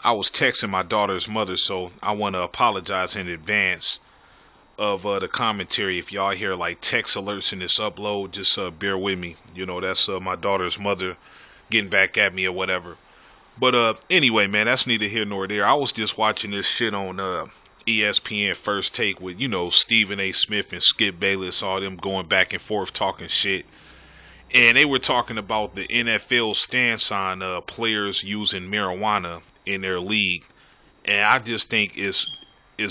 I was texting my daughter's mother, so I want to apologize in advance of the commentary. If y'all hear like text alerts in this upload, just bear with me. You know, that's my daughter's mother getting back at me or whatever. But anyway, man, that's neither here nor there. I was just watching this shit on ESPN First Take with, Stephen A. Smith and Skip Bayless, all them going back and forth talking shit. And they were talking about the NFL stance on players using marijuana in their league. And I just think it's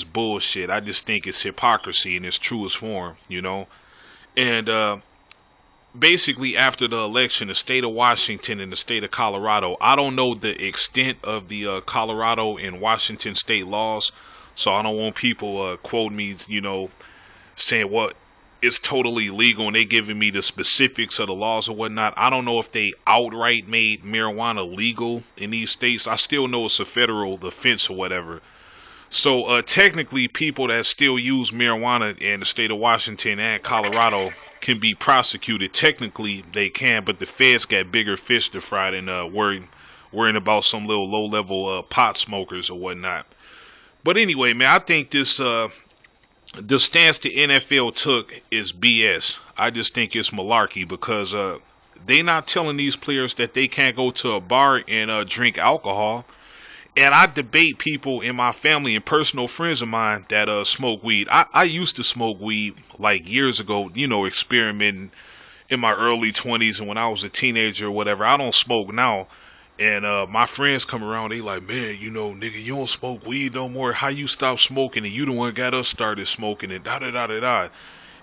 bullshit. I just think it's hypocrisy in its truest form. And basically, after the election, the state of Washington and the state of Colorado, I don't know the extent of the Colorado and Washington state laws, so I don't want people quote me, saying what it's totally legal and they giving me the specifics of the laws or whatnot. I don't know if they outright made marijuana legal in these states. I still know it's a federal offense or whatever. So technically, people that still use marijuana in the state of Washington and Colorado can be prosecuted. Technically, they can, but the feds got bigger fish to fry than worrying about some little low-level pot smokers or whatnot. But anyway, man, I think the stance the NFL took is BS. I just think it's malarkey because they not telling these players that they can't go to a bar and drink alcohol. And I debate people in my family and personal friends of mine that smoke weed. I used to smoke weed like years ago, experimenting in my early 20s and when I was a teenager or whatever. I don't smoke now. And my friends come around, they like, man, nigga, you don't smoke weed no more. How you stop smoking? And you the one got us started smoking and da-da-da-da-da.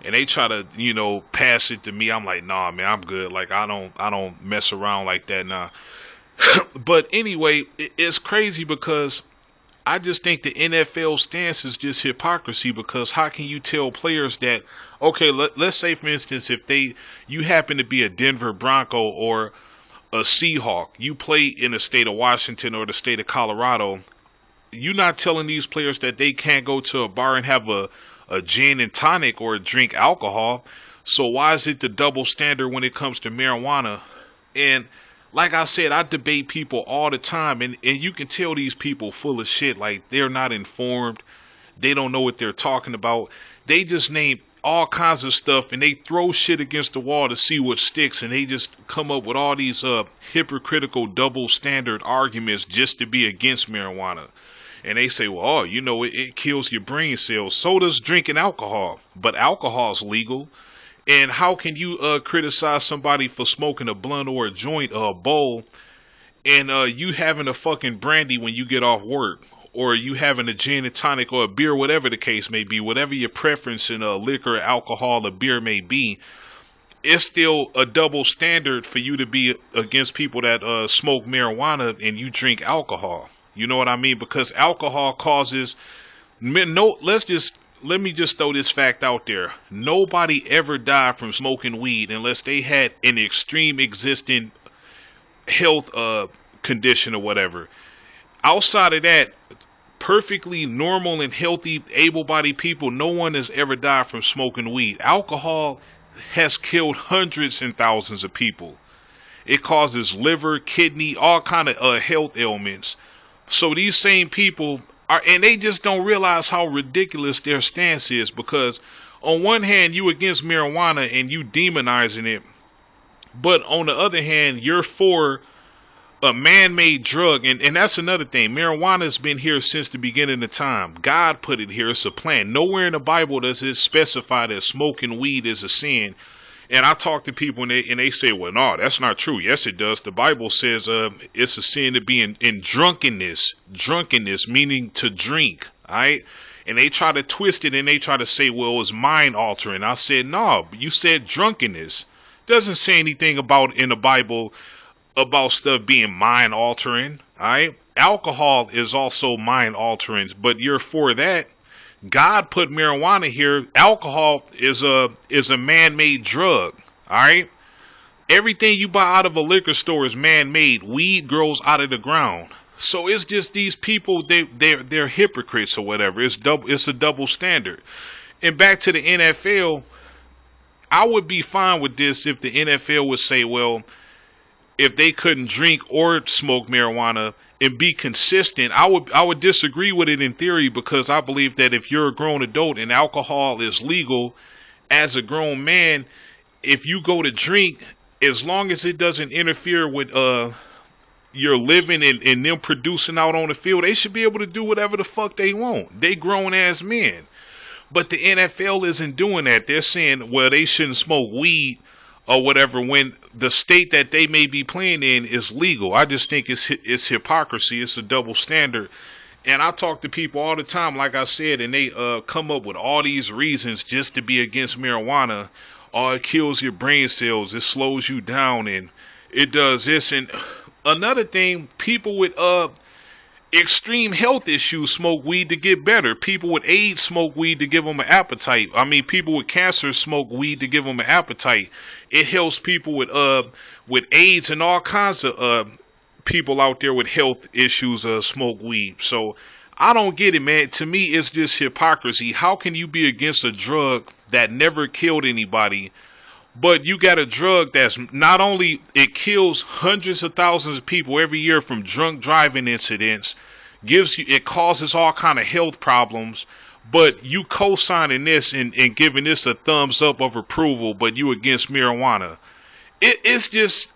And they try to, pass it to me. I'm like, nah, man, I'm good. Like, I don't mess around like that now. But anyway, it's crazy because I just think the NFL stance is just hypocrisy, because how can you tell players that, okay, let's say for instance, if you happen to be a Denver Bronco or a Seahawk, you play in the state of Washington or the state of Colorado, you're not telling these players that they can't go to a bar and have a gin and tonic or drink alcohol. So why is it the double standard when it comes to marijuana? And like I said, I debate people all the time, and you can tell these people full of shit. Like, they're not informed. They don't know what they're talking about. They just name all kinds of stuff, and they throw shit against the wall to see what sticks, and they just come up with all these hypocritical double standard arguments just to be against marijuana. And they say, well, it kills your brain cells. So does drinking alcohol. But alcohol's legal. And how can you criticize somebody for smoking a blunt or a joint or a bowl, and you having a fucking brandy when you get off work, or you having a gin and tonic or a beer, whatever the case may be, whatever your preference in liquor, alcohol, or beer may be? It's still a double standard for you to be against people that smoke marijuana and you drink alcohol. You know what I mean? Because alcohol causes let me just throw this fact out there. Nobody ever died from smoking weed unless they had an extreme existing health condition or whatever. Outside of that, perfectly normal and healthy, able-bodied people, no one has ever died from smoking weed. Alcohol has killed hundreds and thousands of people. It causes liver, kidney, all kind of health ailments. So these same people and they just don't realize how ridiculous their stance is, because on one hand, you against marijuana and you demonizing it, but on the other hand, you're for a man-made drug, and that's another thing. Marijuana has been here since the beginning of time. God put it here. It's a plan. Nowhere in the Bible does it specify that smoking weed is a sin. And I talk to people and they say, well, no, that's not true. Yes, it does. The Bible says it's a sin to be in drunkenness. Drunkenness meaning to drink. All right. And they try to twist it and they try to say, well, it's mind altering. I said, no, you said drunkenness. Doesn't say anything about in the Bible about stuff being mind altering. All right. Alcohol is also mind altering, but you're for that. God put marijuana here. Alcohol is a man-made drug. All right. Everything you buy out of a liquor store is man-made. Weed grows out of the ground. So it's just these people. They're hypocrites or whatever. It's a double standard. And back to the NFL, I would be fine with this if the NFL would say, well, if they couldn't drink or smoke marijuana and be consistent, I would disagree with it in theory, because I believe that if you're a grown adult and alcohol is legal as a grown man, if you go to drink, as long as it doesn't interfere with your living and them producing out on the field, they should be able to do whatever the fuck they want. They grown ass men. But the NFL isn't doing that. They're saying, well, they shouldn't smoke weed or whatever when the state that they may be playing in is legal. I just think it's hypocrisy. It's a double standard. And I talk to people all the time, like I said, and they come up with all these reasons just to be against marijuana. Oh, it kills your brain cells. It slows you down, and it does this. And another thing, people with extreme health issues smoke weed to get better. People with AIDS smoke weed to give them an appetite. I mean, people with cancer smoke weed to give them an appetite. It helps people with AIDS and all kinds of people out there with health issues smoke weed. So I don't get it, man. To me, it's just hypocrisy. How can you be against a drug that never killed anybody, but you got a drug that's not only it kills hundreds of thousands of people every year from drunk driving incidents, it causes all kind of health problems, but you co-signing this and giving this a thumbs up of approval, but you against marijuana. It's just,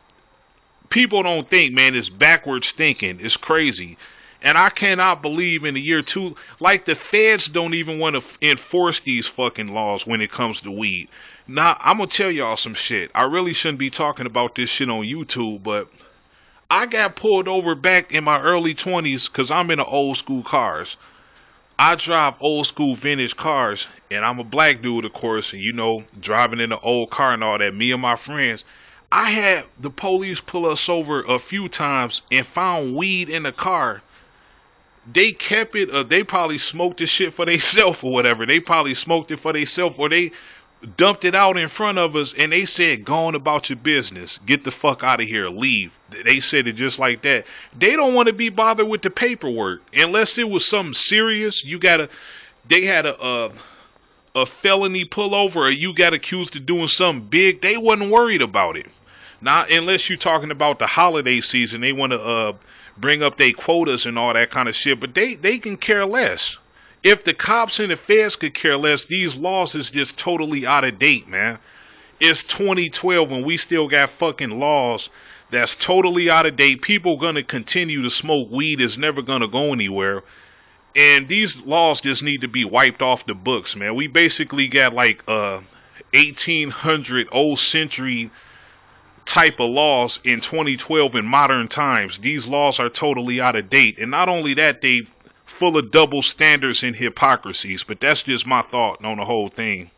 people don't think, man. It's backwards thinking. It's crazy. And I cannot believe in the year two, like the feds don't even want to enforce these fucking laws when it comes to weed. Now, I'm going to tell y'all some shit. I really shouldn't be talking about this shit on YouTube, but I got pulled over back in my early 20s because I'm in old school cars. I drive old school vintage cars, and I'm a black dude, of course, and you know, driving in an old car and all that, me and my friends. I had the police pull us over a few times and found weed in the car. They kept it, they probably smoked this shit for themselves or whatever. They probably smoked it for themselves, or they dumped it out in front of us and they said, go on about your business. Get the fuck out of here. Leave. They said it just like that. They don't want to be bothered with the paperwork. Unless it was something serious, they had a felony pullover, or you got accused of doing something big, they wasn't worried about it. Not unless you're talking about the holiday season, they want to bring up their quotas and all that kind of shit, but they can care less. If the cops and the feds could care less, these laws is just totally out of date, man. It's 2012 and we still got fucking laws that's totally out of date. People gonna continue to smoke weed. It's never gonna go anywhere. And these laws just need to be wiped off the books, man. We basically got like 1800 old century type of laws in 2012 in modern times. These laws are totally out of date. And not only that, they full of double standards and hypocrisies. But that's just my thought on the whole thing.